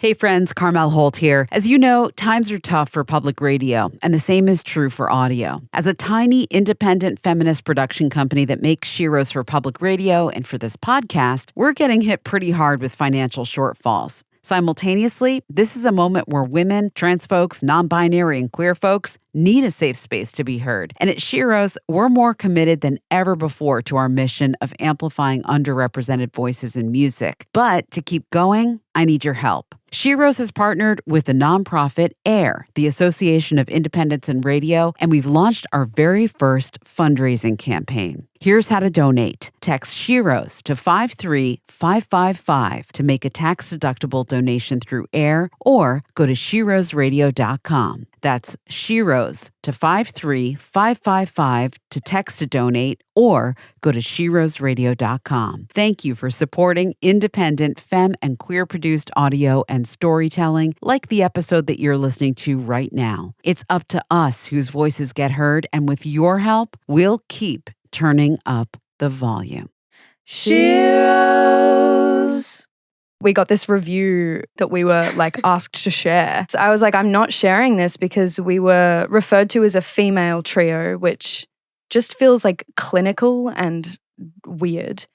Hey friends, Carmel Holt here. As you know, times are tough for public radio, and the same is true for audio. As a tiny, independent feminist production company that makes SHEROES for public radio and for this podcast, we're getting hit pretty hard with financial shortfalls. Simultaneously, this is a moment where women, trans folks, non-binary, and queer folks need a safe space to be heard. And at SHEROES, we're more committed than ever before to our mission of amplifying underrepresented voices in music. But to keep going, I need your help. SHEROES has partnered with the nonprofit AIR, the Association of Independents in Radio, and we've launched our very first fundraising campaign. Here's how to donate. Text SHEROES to 53555 to make a tax-deductible donation through AIR, or go to SHEROESradio.com. That's SHEROES to 53555 to text to donate, or go to SHEROESradio.com. Thank you for supporting independent, femme, and queer-produced audio and storytelling like the episode that you're listening to right now. It's up to us whose voices get heard, and with your help, we'll keep turning up the volume. SHEROES. We got this review that we were asked to share. So I was like, I'm not sharing this because we were referred to as a female trio, which just feels clinical and weird.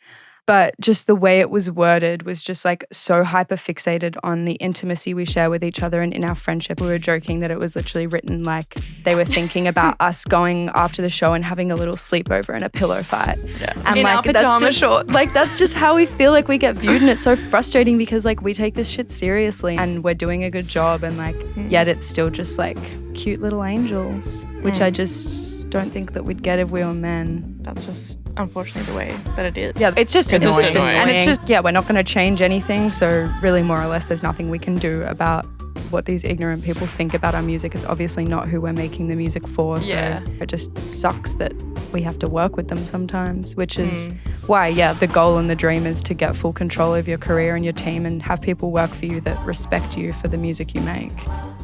But just the way it was worded was just so hyper fixated on the intimacy we share with each other and in our friendship. We were joking that it was literally written like they were thinking about us going after the show and having a little sleepover and a pillow fight. Yeah. And in our pajama shorts. That's just how we feel we get viewed, and it's so frustrating because we take this shit seriously and we're doing a good job, and yet it's still just cute little angels, which I just don't think that we'd get if we were men. That's just unfortunately the way that it is. Yeah, it's just annoying. And it's annoying. just, we're not going to change anything. So really, more or less, there's nothing we can do about what these ignorant people think about our music. It's obviously not who we're making the music for. So it just sucks that we have to work with them sometimes, which is why, the goal and the dream is to get full control of your career and your team and have people work for you that respect you for the music you make.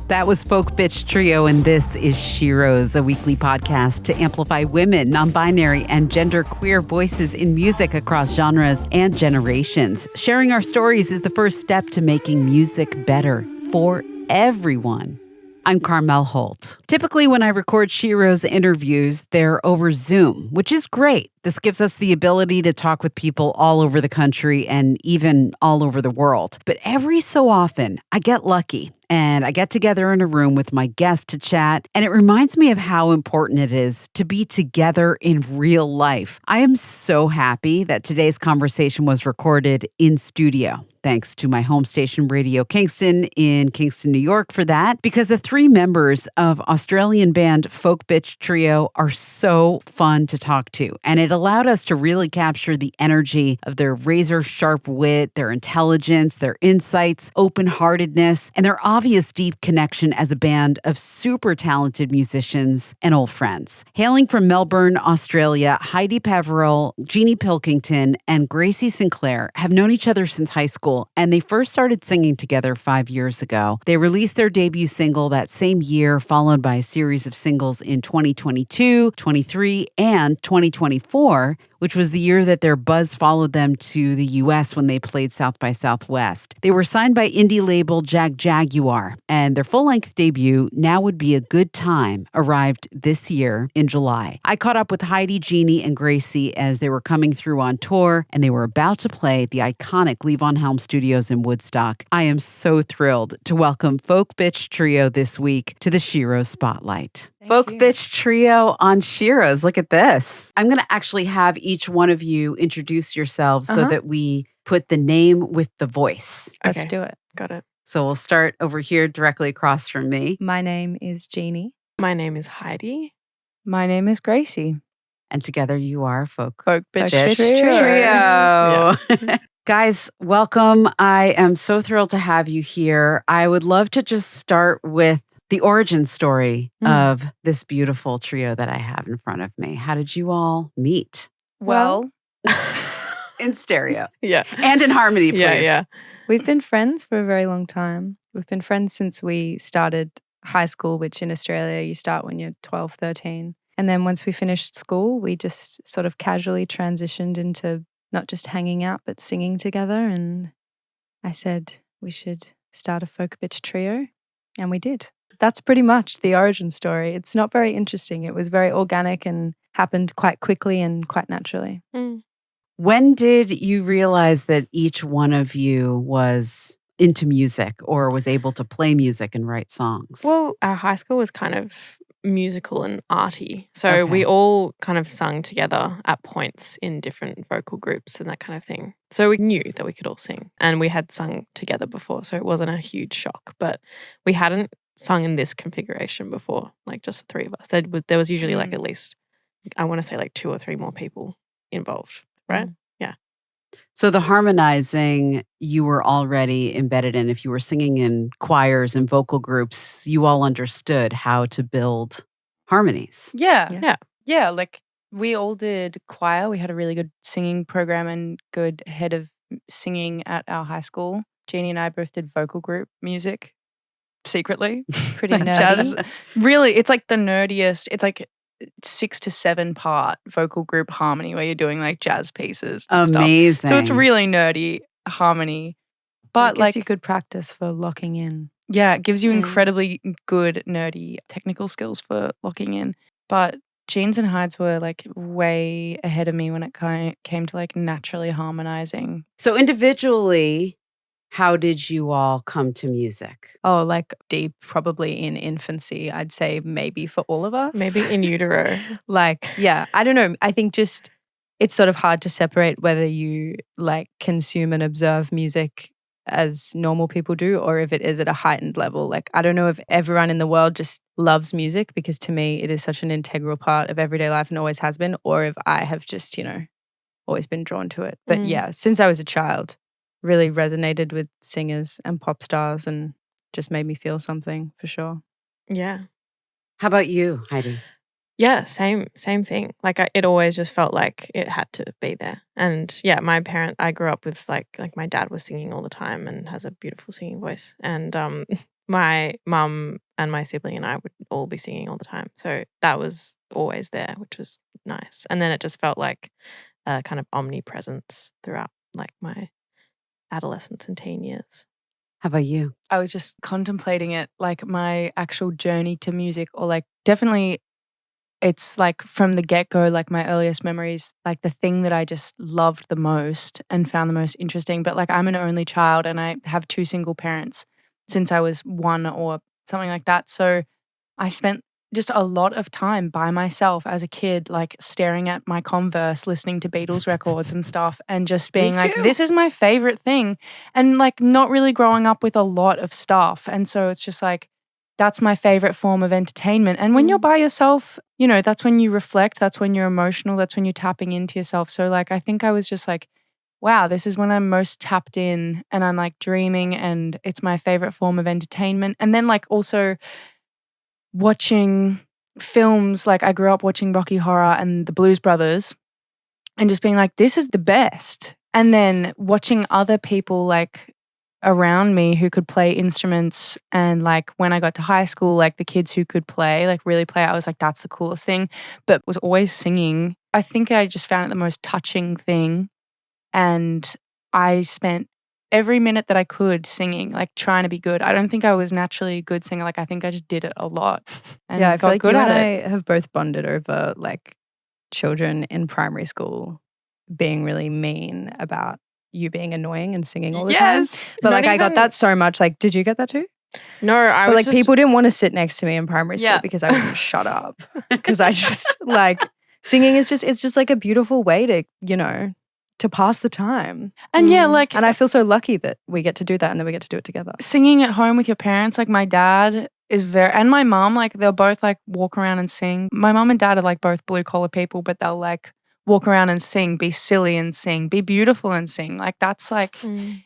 That was Folk Bitch Trio, and this is SHEROES, a weekly podcast to amplify women, non-binary, and genderqueer voices in music across genres and generations. Sharing our stories is the first step to making music better for everyone. I'm Carmel Holt. Typically, when I record SHEROES interviews, they're over Zoom, which is great. This gives us the ability to talk with people all over the country and even all over the world. But every so often, I get lucky and I get together in a room with my guest to chat, and it reminds me of how important it is to be together in real life. I am so happy that today's conversation was recorded in studio. Thanks to my home station, Radio Kingston in Kingston, New York, for that, because the three members of Australian band Folk Bitch Trio are so fun to talk to, and it allowed us to really capture the energy of their razor-sharp wit, their intelligence, their insights, open-heartedness, and their obvious deep connection as a band of super talented musicians and old friends. Hailing from Melbourne, Australia, Heidi Peveril, Jeannie Pilkington, and Gracie Sinclair have known each other since high school, and they first started singing together 5 years ago. They released their debut single that same year, followed by a series of singles in 2022, 23, and 2024, which was the year that their buzz followed them to the U.S. when they played South by Southwest. They were signed by indie label Jagjaguar, and their full-length debut, Now Would Be a Good Time, arrived this year in July. I caught up with Heidi, Jeannie, and Gracie as they were coming through on tour, and they were about to play the iconic Levon Helm Studios in Woodstock. I am so thrilled to welcome Folk Bitch Trio this week to the SHEROES Spotlight. Folk Bitch Trio on SHEROES. Look at this. I'm going to actually have each one of you introduce yourselves so that we put the name with the voice. Let's do it. Got it. So we'll start over here directly across from me. My name is Jeannie. My name is Heidi. My name is Gracie. And together you are Folk Bitch Trio. Guys, welcome. I am so thrilled to have you here. I would love to just start with the origin story of this beautiful trio that I have in front of me. How did you all meet? Well, In stereo. Yeah. And in harmony, please. Yeah. we've been friends for a very long time. We've been friends since we started high school, which in Australia you start when you're 12, 13. And then once we finished school, we just sort of casually transitioned into not just hanging out, but singing together. And I said we should start a folk bitch trio, and we did. That's pretty much the origin story. It's not very interesting. It was very organic and happened quite quickly and quite naturally. When did you realize that each one of you was into music or was able to play music and write songs? Well, our high school was kind of musical and arty. So Okay. we all kind of sung together at points in different vocal groups and that kind of thing. So we knew that we could all sing, and we had sung together before. So it wasn't a huge shock, but we hadn't sung in this configuration before, like just the three of us. There was usually like at least, I want to say like 2 or 3 more people involved, right? Yeah. So the harmonizing you were already embedded in. If you were singing in choirs and vocal groups, you all understood how to build harmonies. Yeah. Like we all did choir. We had a really good singing program and good head of singing at our high school. Jeannie and I both did vocal group music secretly. Pretty nerdy. Jazz. Really, it's like the nerdiest. It's like 6 to 7 part vocal group harmony where you're doing like jazz pieces and Amazing. stuff. So it's really nerdy harmony. But it gives like you good practice for locking in. yeah, it gives you incredibly good nerdy technical skills for locking in. But Jeans and Hydes were like way ahead of me when it came to like naturally harmonizing. So individually, how did you all come to music? Oh, like deep, probably in infancy, I'd say maybe for all of us. Maybe in utero. Like, yeah, I don't know. I think just it's sort of hard to separate whether you like consume and observe music as normal people do or if it is at a heightened level. Like, I don't know if everyone in the world just loves music because to me it is such an integral part of everyday life and always has been, or if I have just, always been drawn to it. But yeah, since I was a child, really resonated with singers and pop stars and just made me feel something for sure. Yeah. How about you, Heidi? Yeah, same thing. Like it always just felt like it had to be there. And yeah, I grew up with like my dad was singing all the time and has a beautiful singing voice. And my mum and my sibling and I would all be singing all the time. So that was always there, which was nice. And then it just felt like a kind of omnipresence throughout like my adolescence and teen years. How about you? I was just contemplating it, like my actual journey to music, or like definitely it's like from the get-go, like my earliest memories, like the thing that I just loved the most and found the most interesting. But like I'm an only child and I have 2 single parents since I was 1 or something like that. So I spent just a lot of time by myself as a kid, like staring at my Converse, listening to Beatles records and stuff and just being like, this is my favorite thing. And like not really growing up with a lot of stuff. And so it's just like, that's my favorite form of entertainment. And when you're by yourself, that's when you reflect, that's when you're emotional, that's when you're tapping into yourself. So like, I think I was just like, wow, this is when I'm most tapped in and I'm like dreaming and it's my favorite form of entertainment. And then like also watching films, like I grew up watching Rocky Horror and the Blues Brothers and just being like, this is the best. And then watching other people like around me who could play instruments, and like when I got to high school, like the kids who could play, like really play, I was like, that's the coolest thing, but was always singing. I think I just found it the most touching thing, and I spent every minute that I could singing, like trying to be good. I don't think I was naturally a good singer. Like I think I just did it a lot. And I feel got like good you at and it. I have both bonded over like children in primary school being really mean about you being annoying and singing all the time. But like I got that so much. Like, did you get that too? No, I But was like people didn't want to sit next to me in primary school Yeah. because I wouldn't shut up. Because I just like singing is just, it's just like a beautiful way to, to pass the time. And yeah, like And I feel so lucky that we get to do that and that we get to do it together. singing at home with your parents, like my dad is and my mom, like they'll both like walk around and sing. My mom and dad are like both blue collar people, but they'll like walk around and sing, be silly and sing, be beautiful and sing. Like that's like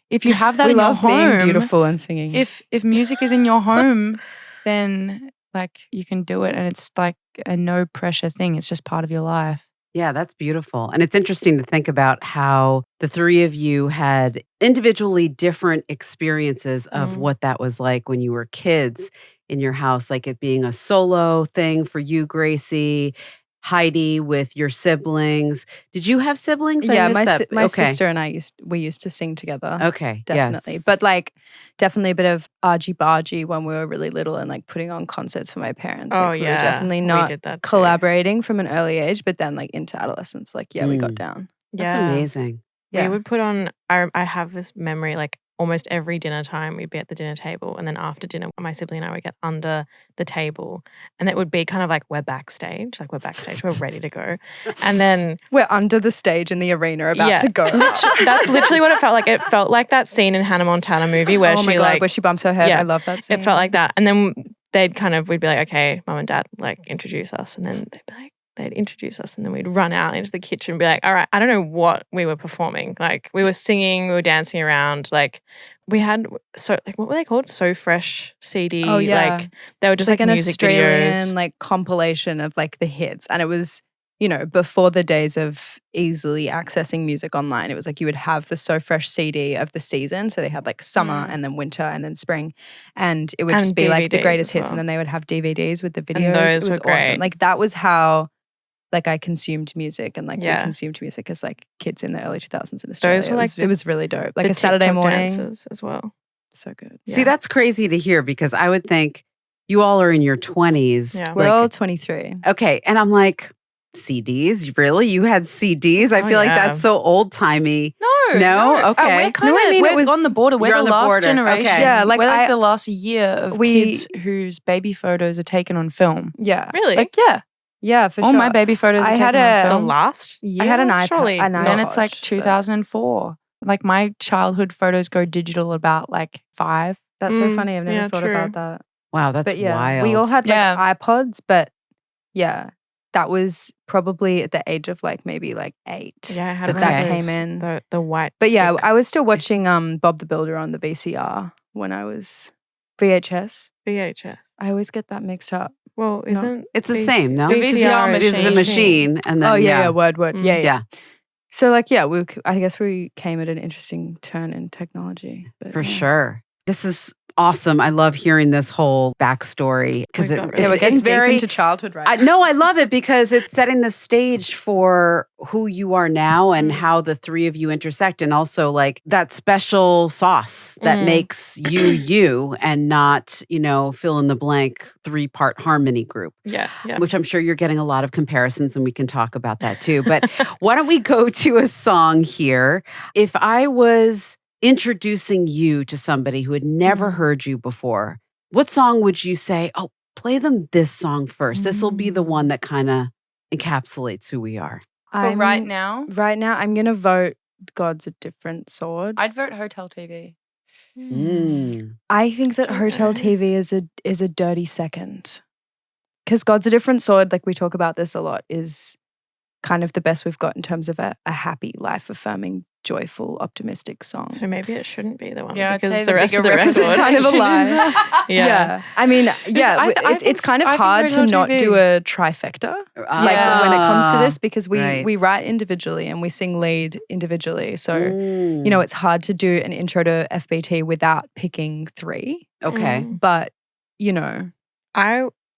if you have that We in your love home, being beautiful and singing. if music is in your home, then like you can do it, and it's like a no pressure thing. It's just part of your life. Yeah, that's beautiful. And it's interesting to think about how the 3 of you had individually different experiences of what that was like when you were kids in your house, like it being a solo thing for you, Gracie, Heidi with your siblings. Did you have siblings? I Yeah, missed that. my Okay. sister and I used to sing together. Okay. Definitely. Yes. But like definitely a bit of argy-bargy when we were really little and like putting on concerts for my parents. Oh, Like, we were yeah. definitely We not did that too. collaborating from an early age, but then like into adolescence, like, we got down. That's amazing. Yeah. We would put on, I have this memory, like almost every dinner time we'd be at the dinner table, and then after dinner my sibling and I would get under the table, and it would be kind of like we're backstage, we're ready to go. And then We're under the stage in the arena about to go. that's literally what it felt like. It felt like that scene in Hannah Montana movie where oh my she God, where she bumps her head. Yeah. I love that scene. it felt like that. And then we'd be like, okay, mum and dad, like introduce us, and then they'd introduce us, and then we'd run out into the kitchen and be like, all right, I don't know what we were performing. Like we were singing, we were dancing around. Like we had, what were they called? So Fresh CD. Oh, yeah. Like they were just like an music Australian videos. like compilation of like the hits. And it was, before the days of easily accessing music online. It was like you would have the So Fresh CD of the season. So they had like summer and then winter and then spring. And it would just be like the DVDs greatest as hits. well. And then they would have DVDs with the And videos. those It was were great. awesome. Like that was how like I consumed music and like we Yeah. consumed music as like kids in the early 2000s in Australia. Those were like it was really dope. Like the a Saturday TikTok morning. dances as well. So good. See, that's crazy to hear because I would think you all are in your 20s. Yeah. We're all 23. Okay. And I'm like, CDs? Really? You had CDs? I Oh, feel like yeah. that's so old timey. No. No? Okay. We're kind No, I of mean, it was- on the border. We're You're the on the last border. generation. Okay. Yeah, like we're like I- the last year of kids whose baby photos are taken on film. Yeah. Really? Like, yeah. Yeah, for All sure. my baby photos are I taken had on a- the film. last year? I had an iPad. Surely an not. Then it's like iPod, but- 2004. Like my childhood photos go digital about like 5. That's so funny. I've never yeah, thought true. about that. Wow, that's But yeah, wild. we all had like Yeah. iPods, but yeah, that was probably at the age of like maybe like 8. Yeah, I had That one of that came those, in. the white. But yeah, stick I was still watching Bob the Builder on the VCR when I was VHS. VHS. I always get that mixed up. Well, No. isn't It's the same, no? VCR It is a machine. And then, Oh yeah, word. Mm. Yeah. So like I guess we came at an interesting turn in technology. But, For yeah. sure. This is awesome. I love hearing this whole backstory because We got Yeah, we're getting it's very deep into childhood right now. No, I love it because it's setting the stage for who you are now and how the three of you intersect, and also like that special sauce that makes you and not, fill in the blank 3-part harmony group, yeah. which I'm sure you're getting a lot of comparisons and we can talk about that too. But why don't we go to a song here? If I was introducing you to somebody who had never heard you before, what song would you say, oh, play them this song first? This will be the one that kind of encapsulates who we are. For right now, I'm going to vote God's a Different Sword. I'd vote Hotel TV. I think that Hotel TV is a dirty second. Because God's a Different Sword, like we talk about this a lot, is kind of the best we've got in terms of a happy, life-affirming, joyful, optimistic song. So maybe it shouldn't be the one. Yeah, I'd because say the the rest of bigger the record It's kind of a lie. yeah. I mean, I it's think- kind of I think hard to Hotel not TV. do a trifecta. Like when it comes to this, because we write individually and we sing lead individually. So, it's hard to do an intro to FBT without picking 3. Okay. But,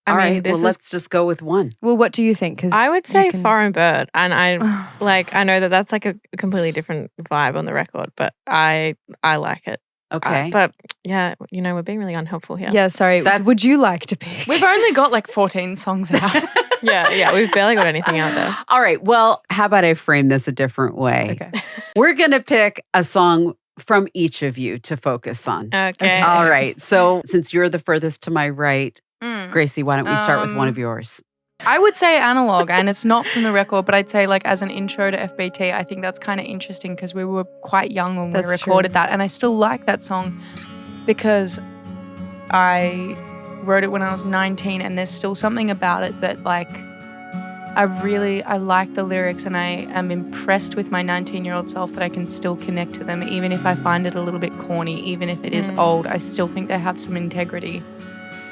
All right. this Well, is let's just go with one. well, what do you think? Because I would say Foreign Bird, and I know that that's like a completely different vibe on the record, but I like it. Okay. But yeah, we're being really unhelpful here. Yeah, sorry. Would you like to pick? We've only got like 14 songs out. yeah, we've barely got anything out there. All right. Well, how about I frame this a different way? Okay. We're going to pick a song from each of you to focus on. Okay. All right. So since you're the furthest to my right, Mm. Gracie, why don't we start with one of yours? I would say Analog, and it's not from the record, but I'd say like as an intro to FBT, I think that's kind of interesting because we were quite young when That's we recorded true. that, and I still like that song because I wrote it when I was 19, and there's still something about it that like I like the lyrics, and I am impressed with my 19-year-old self that I can still connect to them, even if I find it a little bit corny, even if it is old. I still think they have some integrity,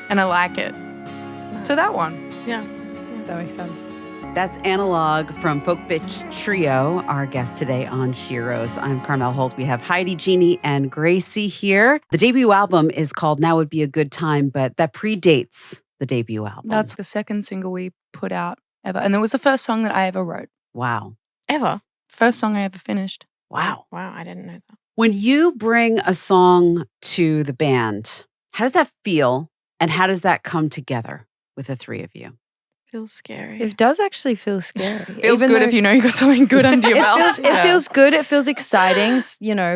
and I like it. So that one. Yeah. That makes sense. That's Analog from Folk Bitch Trio, our guest today on SHEROES. I'm Carmel Holt. We have Heidi, Jeannie, and Gracie here. The debut album is called Now Would Be a Good Time, but that predates the debut album. That's the second single we put out ever. And it was the first song that I ever wrote. Wow. Ever? First song I ever finished. Wow. Wow, I didn't know that. When you bring a song to the band, how does that feel? And how does that come together with the three of you? Feels scary. It does actually feel scary. Feels Even good though if you know you got something good under your belt. it feels good. It feels exciting,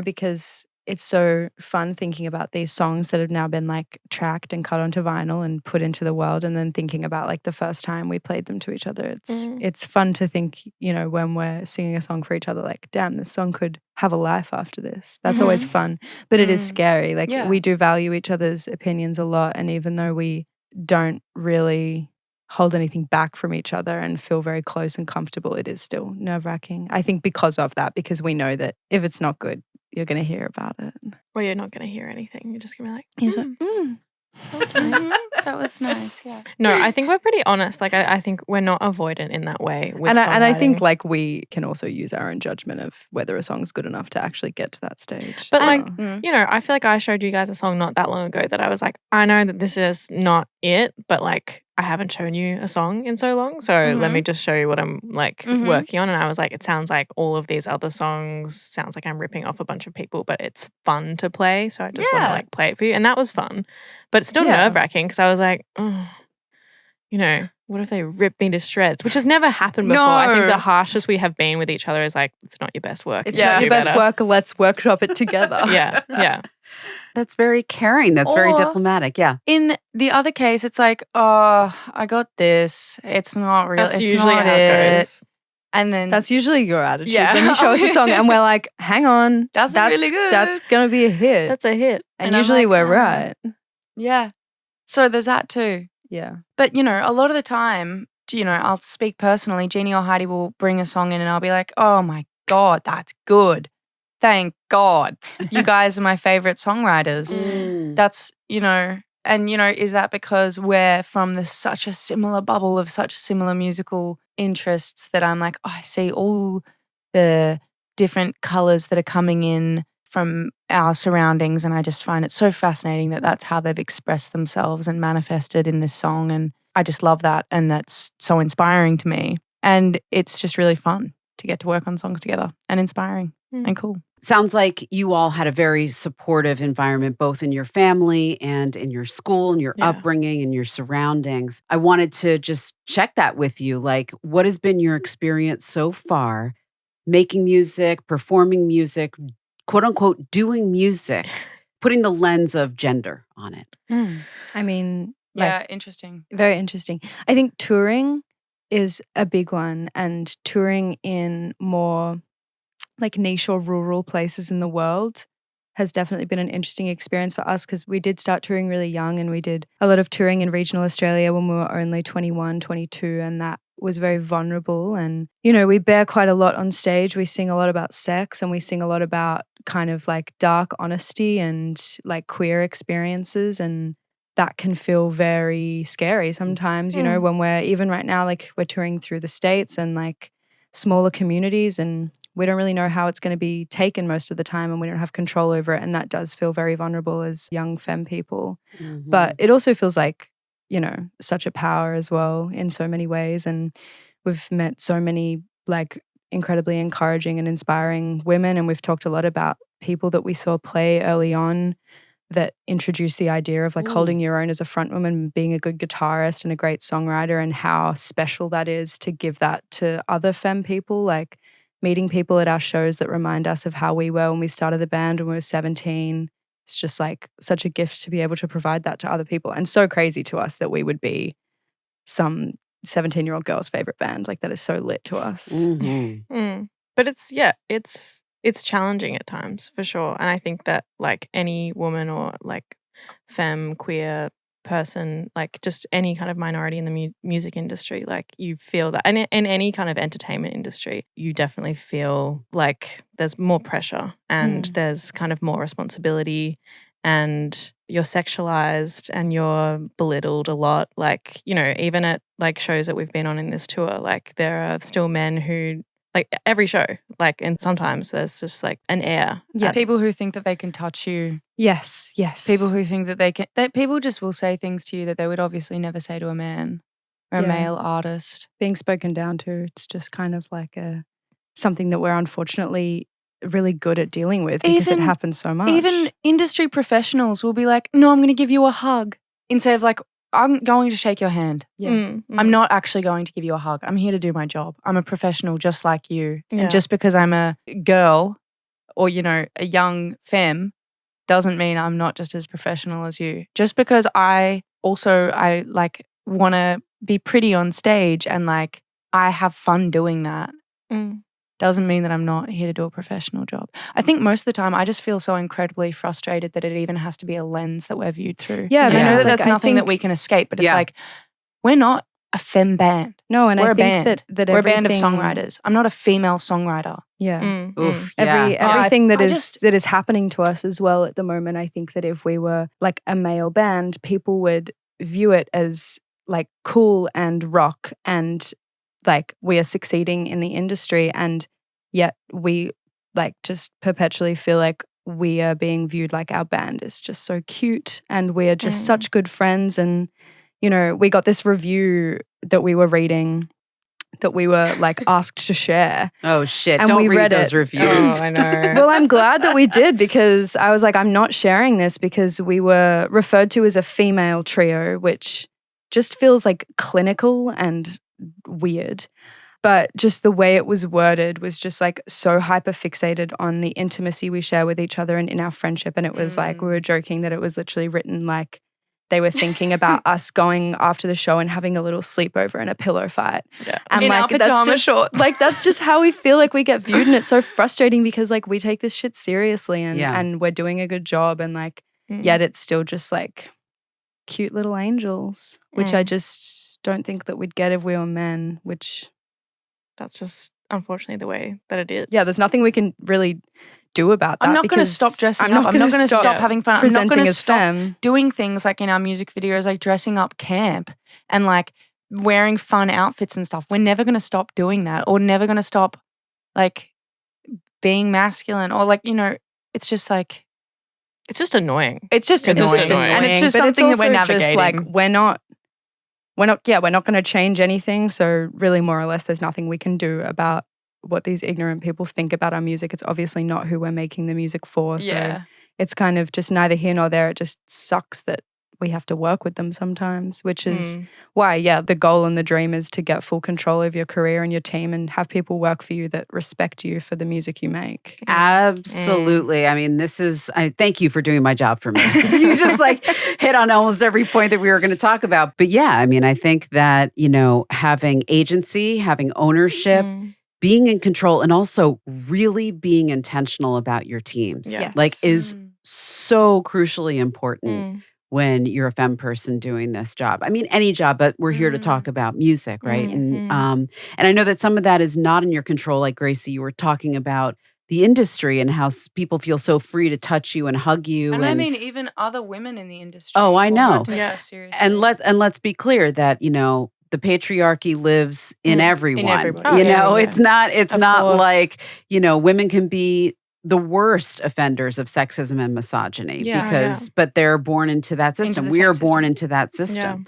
because it's so fun thinking about these songs that have now been like tracked and cut onto vinyl and put into the world, and then thinking about like the first time we played them to each other. It's fun to think, when we're singing a song for each other, like, damn, this song could have a life after this. That's always fun, but it is scary. Like we do value each other's opinions a lot, and even though we don't really hold anything back from each other and feel very close and comfortable, it is still nerve-wracking. I think because of that, because we know that if it's not good, you're going to hear about it. Well, you're not going to hear anything. You're just going to be like, He's like, that was nice. That was nice, yeah. No, I think we're pretty honest. Like, I think we're not avoidant in that way. With and I think songwriting. like we can also use our own judgment of whether a song's good enough to actually get to that stage. But So- like, I feel like I showed you guys a song not that long ago that I was like, I know that this is not it, but like, I haven't shown you a song in so long. So let me just show you what I'm like working on. And I was like, it sounds like all of these other songs sounds like I'm ripping off a bunch of people, but it's fun to play. So I just want to like play it for you. And that was fun. But it's still nerve wracking because I was like, oh, what if they rip me to shreds? Which has never happened before. I think the harshest we have been with each other is like, it's not your best work. it's You not can your do best better. work. Let's workshop it together. Yeah. That's very caring. That's very Or- diplomatic. Yeah. In the other case, it's like, oh, I got this. It's not real. That's It's usually not how it. it goes. And then That's usually your attitude. Yeah. When you show us a song and we're like, hang on, That's really good. That's going to be a hit. That's a hit. and and I'm usually like, we're "Ah." right. yeah. So there's that too. Yeah. But, a lot of the time, I'll speak personally. Jeannie or Heidi will bring a song in and I'll be like, oh my God, that's good. Thank God. You guys are my favorite songwriters. That's, is that because we're from such a similar bubble of such similar musical interests that I'm like, oh, I see all the different colors that are coming in from our surroundings, and I just find it so fascinating that that's how they've expressed themselves and manifested in this song, and I just love that, and that's so inspiring to me, and it's just really fun to get to work on songs together and inspiring and cool. Sounds like you all had a very supportive environment, both in your family and in your school and your upbringing and your surroundings. I wanted to just check that with you. Like, what has been your experience so far making music, performing music, quote unquote, doing music, putting the lens of gender on it? I mean, Yeah, interesting. very interesting. I think touring is a big one, and touring in more like niche or rural places in the world has definitely been an interesting experience for us, because we did start touring really young, and we did a lot of touring in regional Australia when we were only 21, 22, and that was very vulnerable. And, we bear quite a lot on stage. We sing a lot about sex, and we sing a lot about kind of like dark honesty and like queer experiences, and that can feel very scary sometimes, when we're even right now, like we're touring through the States and like smaller communities, and we don't really know how it's going to be taken most of the time, and we don't have control over it. And that does feel very vulnerable as young femme people. But it also feels like, such a power as well in so many ways. And we've met so many like incredibly encouraging and inspiring women. And we've talked a lot about people that we saw play early on that introduced the idea of like holding your own as a front woman, being a good guitarist and a great songwriter, and how special that is to give that to other femme people. Like meeting people at our shows that remind us of how we were when we started the band when we were 17. It's just like such a gift to be able to provide that to other people, and so crazy to us that we would be some 17-year-old girl's favorite band. Like that is so lit to us. But it's challenging at times, for sure. And I think that like any woman or like femme, queer person, like just any kind of minority in the music industry, like you feel that. And in any kind of entertainment industry, you definitely feel like there's more pressure and there's kind of more responsibility, and you're sexualized and you're belittled a lot. Like, even at like shows that we've been on in this tour, like there are still men who, like every show, like, and sometimes there's just like an air. Yeah. People who think that they can touch you. Yes. People who think that they can, that people just will say things to you that they would obviously never say to a man. or a Yeah. male artist. Being spoken down to, it's just kind of like something that we're unfortunately really good at dealing with because it happens so much. Even industry professionals will be like, no, I'm going to give you a hug instead of like, I'm going to shake your hand. Yeah. I'm not actually going to give you a hug. I'm here to do my job. I'm a professional just like you. Yeah. And just because I'm a girl or, you know, a young femme doesn't mean I'm not just as professional as you. Just because I like want to be pretty on stage and like I have fun doing that doesn't mean that I'm not here to do a professional job. I think most of the time I just feel so incredibly frustrated that it even has to be a lens that we're viewed through. Yeah, And I know because, that like, that's I nothing that think- we can escape, but it's like we're not a femme band. No, and We're I a think band. that We're a band of everything- songwriters. I'm not a female songwriter. Yeah. Oof. Everything that I is just- that is happening to us as well at the moment, I think that if we were like a male band, people would view it as like cool and rock and like we are succeeding in the industry, and yet we like just perpetually feel like we are being viewed like our band is just so cute and we are just such good friends. And you know, we got this review that we were reading that we were like asked to share. Oh shit! And Don't we read read those it. reviews. Oh, I know. Well, I'm glad that we did because I was like, I'm not sharing this because we were referred to as a female trio, which just feels like clinical and weird. But just the way it was worded was just like so hyper fixated on the intimacy we share with each other and in our friendship. And it was like, we were joking that it was literally written like they were thinking about us going after the show and having a little sleepover and a pillow fight. Yeah. And In our like, that's pajama just, shorts. Like that's just how we feel like we get viewed, and it's so frustrating because like we take this shit seriously and Yeah. and we're doing a good job, and like yet it's still just like cute little angels, which I just don't think that we'd get if we were men. Which That's just unfortunately the way that it is. yeah, there's nothing we can really do about that. I'm not going to because stop dressing I'm up. not I'm not gonna going to stop having fun. I'm not presenting going to as stop femme. doing things like in our music videos, like dressing up camp and like wearing fun outfits and stuff. We're never going to stop doing that, or never going to stop like being masculine, or like, you know, it's just like, It's just annoying. it's just It's just annoying. annoying. And it's just But something that also we're just, navigating. like we're not going to change anything. So really, more or less, there's nothing we can do about what these ignorant people think about our music. It's obviously not who we're making the music for. So Yeah. it's kind of just neither here nor there. It just sucks that we have to work with them sometimes, which is why, yeah, the goal and the dream is to get full control of your career and your team and have people work for you that respect you for the music you make. Absolutely. I mean, I thank you for doing my job for me. 'Cause you just like hit on almost every point that we were going to talk about. But yeah, I mean, I think that, you know, having agency, having ownership, being in control, and also really being intentional about your teams, Yes. like is so crucially important when you're a femme person doing this job. I mean, any job, but we're here to talk about music, right? And I know that some of that is not in your control. Like Gracie, you were talking about the industry and how people feel so free to touch you and hug you. And I mean, even other women in the industry. Oh, I will know. not take Yeah. this seriously. And let's be clear that, you know, the patriarchy lives in everyone. everybody. You Oh, yeah, know, yeah. it's Of not course. like, you know, women can be the worst offenders of sexism and misogyny Yeah. but they're born into that system. the We same are born system. into that system.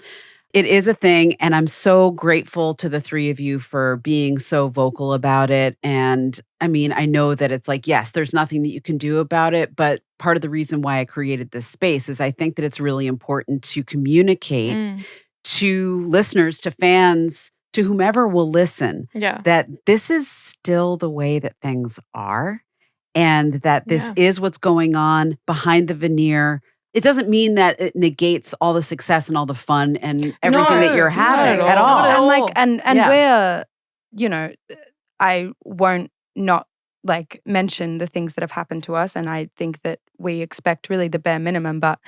It is a thing, and I'm so grateful to the three of you for being so vocal about it. And I mean, I know that it's like, yes, there's nothing that you can do about it, but part of the reason why I created this space is I think that it's really important to communicate to listeners, to fans, to whomever will listen, Yeah. that this is still the way that things are, and that this is what's going on behind the veneer. It doesn't mean that it negates all the success and all the fun and everything that you're having not at at all. all. And like and Yeah. we're, you know, I won't not like mention the things that have happened to us, and I think that we expect really the bare minimum, but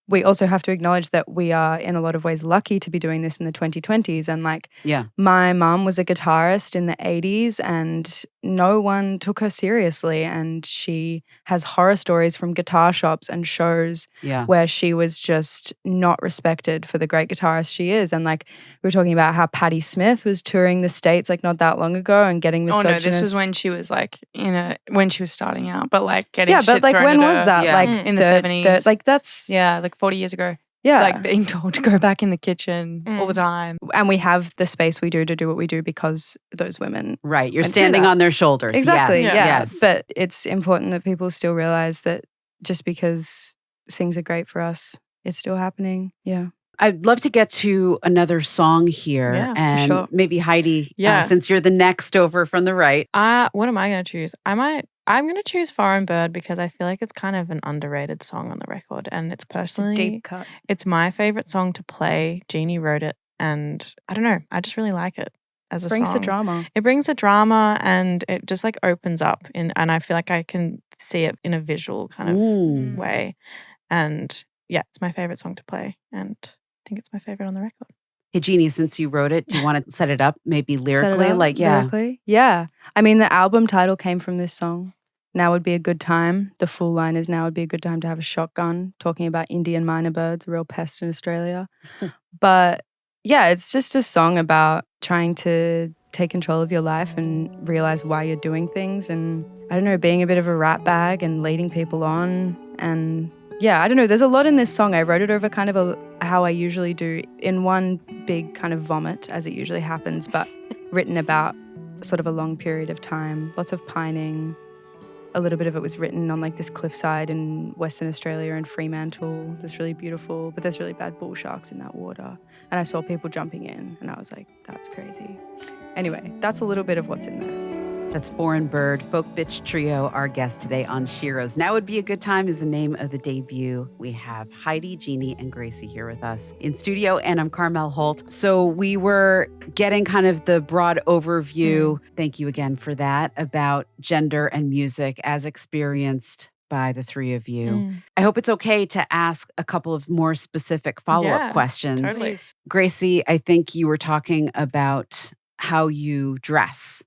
we also have to acknowledge that we are in a lot of ways lucky to be doing this in the 2020s. And like my mum was a guitarist in the 80s and no one took her seriously, and she has horror stories from guitar shops and shows where she was just not respected for the great guitarist she is. And like we were talking about how Patti Smith was touring the States like not that long ago and getting misogynist. Oh no, this was when she was like, you know, when she was starting out, but like getting yeah, shit but like thrown when at was her that? Like in the 70s. like that's like 40 years ago. Yeah. Like being told to go back in the kitchen all the time. And we have the space we do to do what we do because those women. Right. You're went through standing that. on their shoulders. Exactly. Yes. Yeah. Yes. But it's important that people still realize that just because things are great for us, it's still happening. Yeah. I'd love to get to another song here. Yeah, for and sure. maybe Heidi, Yeah. since you're the next over from the right. What am I going to choose? I'm going to choose Foreign Bird because I feel like it's kind of an underrated song on the record. And it's personally, It's a deep cut. It's my favorite song to play. Jeannie wrote it. And I don't know, I just really like it as a Brings song. the drama. It brings the drama and it just like opens up. And I feel like I can see it in a visual kind of way. And yeah, it's my favorite song to play. And I think it's my favorite on the record. Hey, Jeannie, since you wrote it, do you want to set it up maybe lyrically? Set it up, lyrically? Yeah. I mean, the album title came from this song. Now would be a good time. The full line is now would be a good time to have a shotgun, talking about Indian minor birds, a real pest in Australia. But yeah, it's just a song about trying to take control of your life and realize why you're doing things. And I don't know, being a bit of a rat bag and leading people on. And yeah, I don't know. There's a lot in this song. I wrote it over kind of how I usually do in one big kind of vomit, as it usually happens, but written about sort of a long period of time. Lots of pining. A little bit of it was written on like this cliffside in Western Australia in Fremantle. That's really beautiful, but there's really bad bull sharks in that water. And I saw people jumping in and I was like, that's crazy. Anyway, that's a little bit of what's in there. That's Foreign Bird, Folk Bitch Trio, our guest today on SHEROES. Now Would Be a Good Time is the name of the debut. We have Heidi, Jeannie, and Gracie here with us in studio, and I'm Carmel Holt. So we were getting kind of the broad overview, thank you again for that, about gender and music as experienced by the three of you. I hope it's okay to ask a couple of more specific follow-up questions. Totally. Gracie, I think you were talking about how you dress.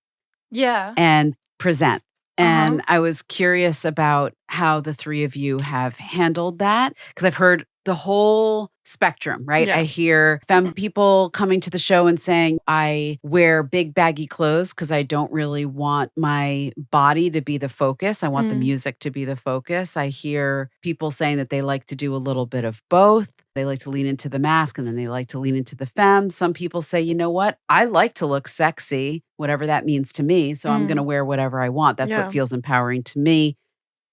Yeah. And present. And I was curious about how the three of you have handled that because I've heard the whole spectrum, right? Yeah. I hear femme people coming to the show and saying, I wear big baggy clothes because I don't really want my body to be the focus. I want the music to be the focus. I hear people saying that they like to do a little bit of both. They like to lean into the mask and then they like to lean into the femme. Some people say, you know what? I like to look sexy, whatever that means to me. So I'm going to wear whatever I want. That's what feels empowering to me.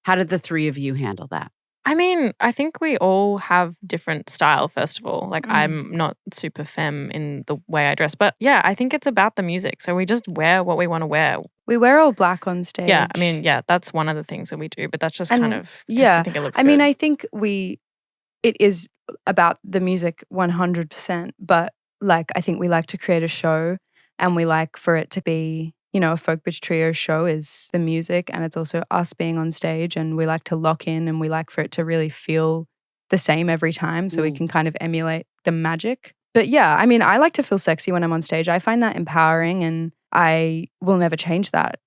How did the three of you handle that? I mean, I think we all have different style, first of all. Like, I'm not super femme in the way I dress. But yeah, I think it's about the music. So we just wear what we want to wear. We wear all black on stage. Yeah, I mean, yeah, that's one of the things that we do. But that's just kind of, yeah. I think it looks I mean, good. I think it is about the music 100%. But like, I think we like to create a show and we like for it to be, you know, a Folk Bitch Trio show is the music and it's also us being on stage and we like to lock in and we like for it to really feel the same every time so we can kind of emulate the magic. But yeah, I mean, I like to feel sexy when I'm on stage. I find that empowering and I will never change that.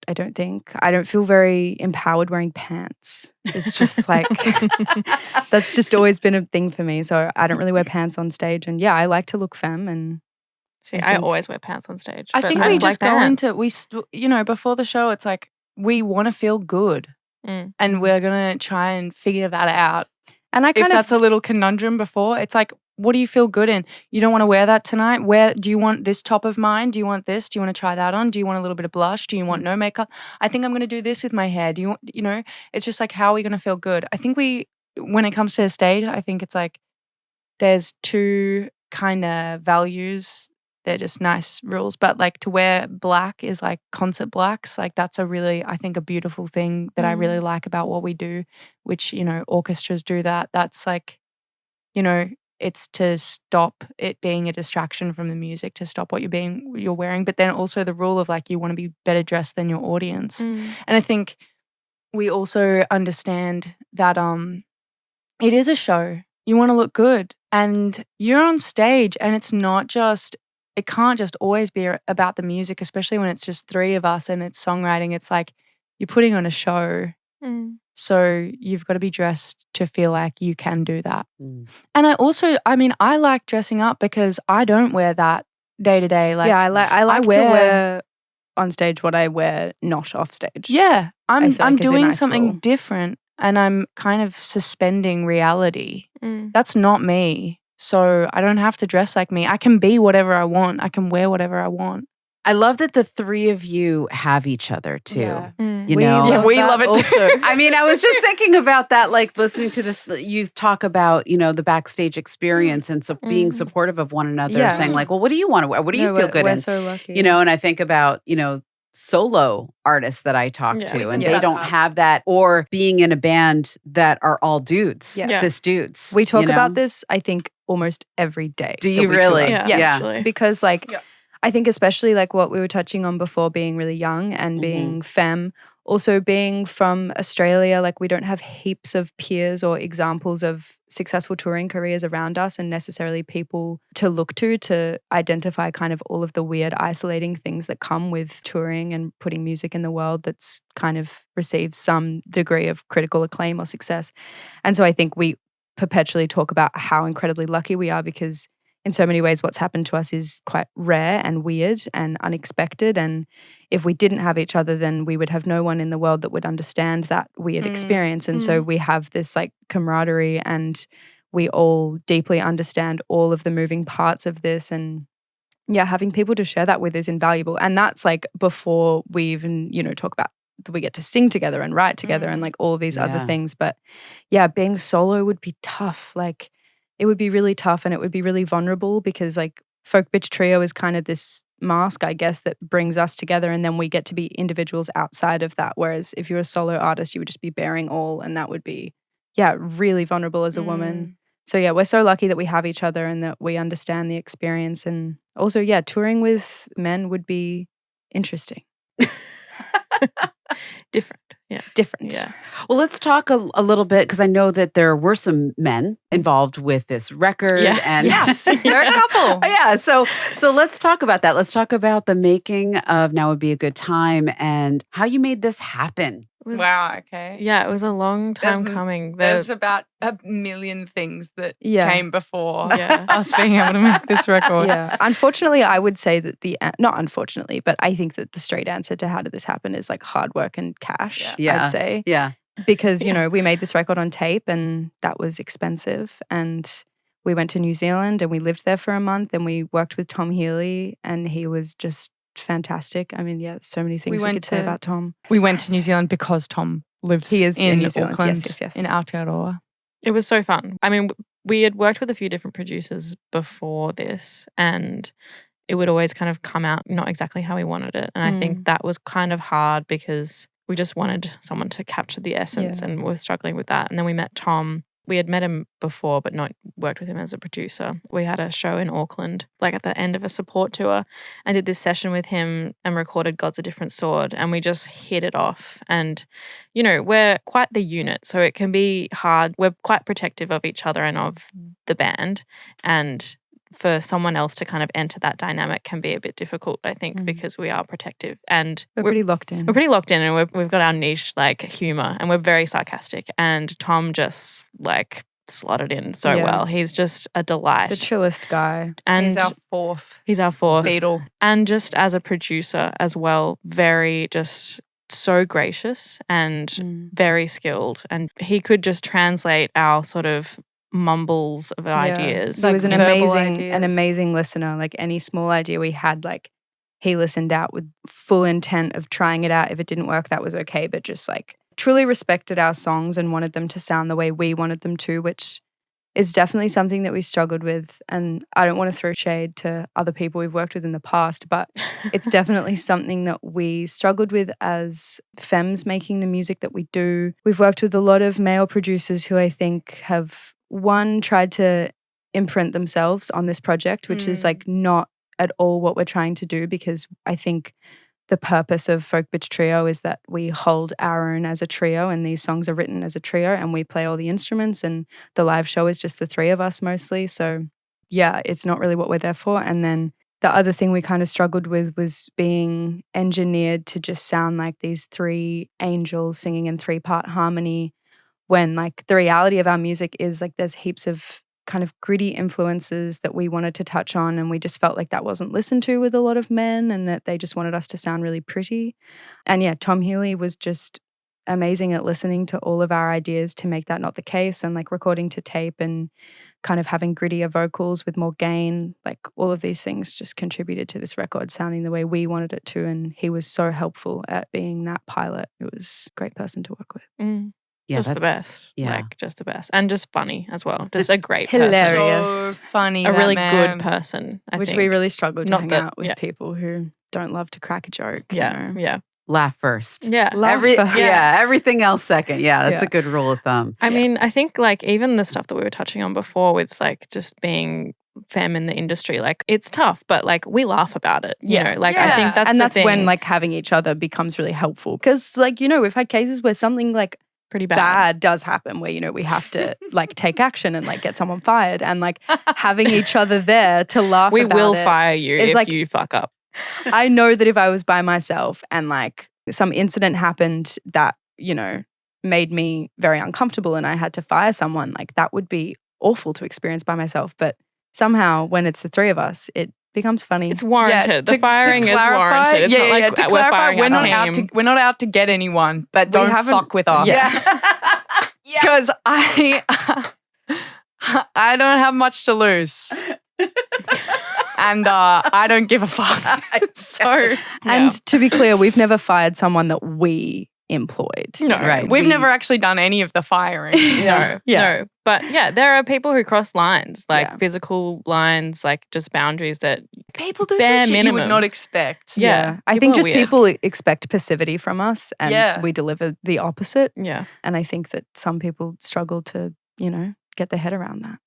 I don't think. I don't feel very empowered wearing pants. It's just like, that's just always been a thing for me. So I don't really wear pants on stage. And yeah, I like to look femme and See, I always wear pants on stage. I think we just go into, before the show, it's like, we want to feel good and we're going to try and figure that out. And I kind of, that's a little conundrum before, it's like, what do you feel good in? You don't want to wear that tonight? Do you want this top of mine? Do you want this? Do you want to try that on? Do you want a little bit of blush? Do you want no makeup? I think I'm going to do this with my hair. Do you want, it's just like, how are we going to feel good? I think when it comes to a stage, I think it's like, there's two kind of values. They're just nice rules. But like to wear black is like concert blacks. Like that's I think a beautiful thing that I really like about what we do, which, orchestras do that. That's like, it's to stop it being a distraction from the music, to stop what you're wearing. But then also the rule of like, you want to be better dressed than your audience. And I think we also understand that it is a show. You want to look good and you're on stage and it can't just always be about the music, especially when it's just three of us and it's songwriting. It's like you're putting on a show. So you've got to be dressed to feel like you can do that. And I like dressing up because I don't wear that day to day. Like, yeah, I like to wear on stage what I wear not off stage. Yeah, I'm it's a doing nice something rule. different. and I'm kind of suspending reality. Mm. That's not me. So I don't have to dress like me. I can be whatever I want. I can wear whatever I want. I love that the three of you have each other too. Yeah. Mm. You know, Yeah, we love it also. too. I mean, I was just thinking about that, like listening to you talk about, you know, the backstage experience and being supportive of one another, Yeah. saying like, well, what do you want to wear? What do you No, feel good we're in? so lucky. You know, and I think about, you know, solo artists that I talk Yeah. to, We and think they about don't that. have that, or being in a band that are all dudes, Yeah. cis dudes. We talk you know? about this, I think, almost every day. Do that you we really? tour. Yeah, Yes. actually. Because like, Yeah. I think especially like what we were touching on before, being really young and being femme, also being from Australia, like we don't have heaps of peers or examples of successful touring careers around us and necessarily people to look to identify kind of all of the weird isolating things that come with touring and putting music in the world that's kind of received some degree of critical acclaim or success. And so I think we perpetually talk about how incredibly lucky we are because in so many ways, what's happened to us is quite rare and weird and unexpected. And if we didn't have each other, then we would have no one in the world that would understand that weird experience. And so we have this like camaraderie and we all deeply understand all of the moving parts of this. And yeah, having people to share that with is invaluable. And that's like before we even, you know, talk about we get to sing together and write together and like all of these other Yeah. things. But yeah, being solo would be tough. Like, it would be really tough and it would be really vulnerable because like Folk Bitch Trio is kind of this mask, I guess, that brings us together and then we get to be individuals outside of that. Whereas if you're a solo artist, you would just be bearing all and that would be, yeah, really vulnerable as a woman. So yeah, we're so lucky that we have each other and that we understand the experience. And also, yeah, touring with men would be interesting. Different. Yeah. Different. Yeah. Well, let's talk a little bit because I know that there were some men involved with this record. Yeah. And Yes. They're a couple. Yeah, so let's talk about that. Let's talk about the making of Now Would Be a Good Time and how you made this happen. It was- Wow, okay. Yeah, it was a long time There's- coming. There's about a million things that Yeah. came before Yeah. us being able to make this record. Yeah. Unfortunately, I would say that not unfortunately, but I think that the straight answer to how did this happen is like hard work and cash, Yeah. I'd say. Yeah. Because, you know, we made this record on tape and that was expensive. And we went to New Zealand and we lived there for a month and we worked with Tom Healy and he was just fantastic. I mean, yeah, so many things we could say about Tom. We went to New Zealand because Tom lives He is in New Zealand. Auckland, Yes. in Aotearoa. It was so fun. I mean, we had worked with a few different producers before this and it would always kind of come out not exactly how we wanted it. And I think that was kind of hard because we just wanted someone to capture the essence and we're struggling with that. And then we met Tom. We had met him before, but not worked with him as a producer. We had a show in Auckland, like at the end of a support tour, and did this session with him and recorded God's a Different Sword. And we just hit it off. And, you know, we're quite the unit, so it can be hard. We're quite protective of each other and of the band. And for someone else to kind of enter that dynamic can be a bit difficult, I think, because we are protective and We're pretty locked in. We're pretty locked in and we've got our niche like humor and we're very sarcastic and Tom just like slotted in so well. He's just a delight. The chillest guy. And He's our fourth He's our fourth. Beatle. And just as a producer as well, very just so gracious and very skilled. And he could just translate our sort of mumbles of ideas. He was an verbal amazing ideas. listener. Like any small idea we had, like he listened out with full intent of trying it out. If it didn't work, that was okay. But just like truly respected our songs and wanted them to sound the way we wanted them to, which is definitely something that we struggled with. And I don't want to throw shade to other people we've worked with in the past, but it's definitely something that we struggled with as femmes making the music that we do. We've worked with a lot of male producers who I think have tried to imprint themselves on this project, which is like not at all what we're trying to do, because I think the purpose of Folk Bitch Trio is that we hold our own as a trio and these songs are written as a trio and we play all the instruments and the live show is just the three of us mostly. So yeah, it's not really what we're there for. And then the other thing we kind of struggled with was being engineered to just sound like these three angels singing in 3-part harmony, when like the reality of our music is like there's heaps of kind of gritty influences that we wanted to touch on, and we just felt like that wasn't listened to with a lot of men and that they just wanted us to sound really pretty. And yeah, Tom Healy was just amazing at listening to all of our ideas to make that not the case, and like recording to tape and kind of having grittier vocals with more gain. Like all of these things just contributed to this record sounding the way we wanted it to. And he was so helpful at being that pilot. It was a great person to work with. Yeah, just the best. Yeah. Like just the best. And just funny as well. Just a great person. Hilarious. So funny. A that really man. good person, I Which think. we really struggled to Not hang that- out with yeah. people who don't love to crack a joke. Yeah, You know? yeah. Laugh first. Yeah. Laugh first. Everything else second. Yeah, that's Yeah. a good rule of thumb. I mean, I think like even the stuff that we were touching on before with like just being femme in the industry, like it's tough, but like we laugh about it. You know, like I think that's and the that's thing. when like having each other becomes really helpful, because like, you know, we've had cases where something like pretty bad. bad does happen where, you know, we have to like take action and like get someone fired, and like having each other there to laugh We about will it fire you is if like- you fuck up. I know that if I was by myself and like some incident happened that, you know, made me very uncomfortable and I had to fire someone, like that would be awful to experience by myself. But somehow when it's the three of us, it becomes funny. It's warranted. The to firing is clarify, warranted. It's not like to we're clarify, firing we're our not team. we're not out to get anyone, but don't haven't- fuck with us. Yeah. Because I don't have much to lose. And I don't give a fuck. So And to be clear, we've never fired someone that we employed. no, Right. we've never actually done any of the firing. No. But yeah, there are people who cross lines, like Yeah. physical lines, like just boundaries that People do Bare some shit you would minimum. not expect. Yeah. I People think are just weird. people expect passivity from us, and Yeah. we deliver the opposite. yeah. And I think that some people struggle to, you know, get their head around that.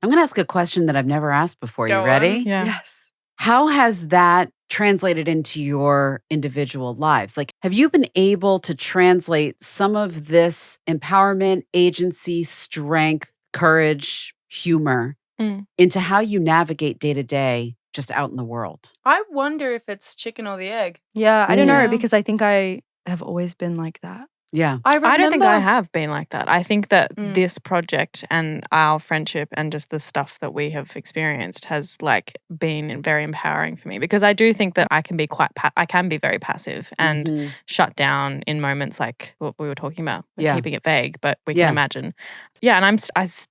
I'm going to ask a question that I've never asked before. Go You on. ready? Yeah. Yes. How has that translated into your individual lives? Like, have you been able to translate some of this empowerment, agency, strength, courage, humor into how you navigate day to day just out in the world? I wonder if it's chicken or the egg. Yeah, I don't Yeah. know, because I think I have always been like that. Yeah. I don't think I remember- have been like that. I think that Mm. this project and our friendship and just the stuff that we have experienced has like been very empowering for me, because I do think that I can be I can be very passive and Mhm. shut down in moments like what we were talking about, Yeah. keeping it vague, but we Yeah. can imagine. Yeah, and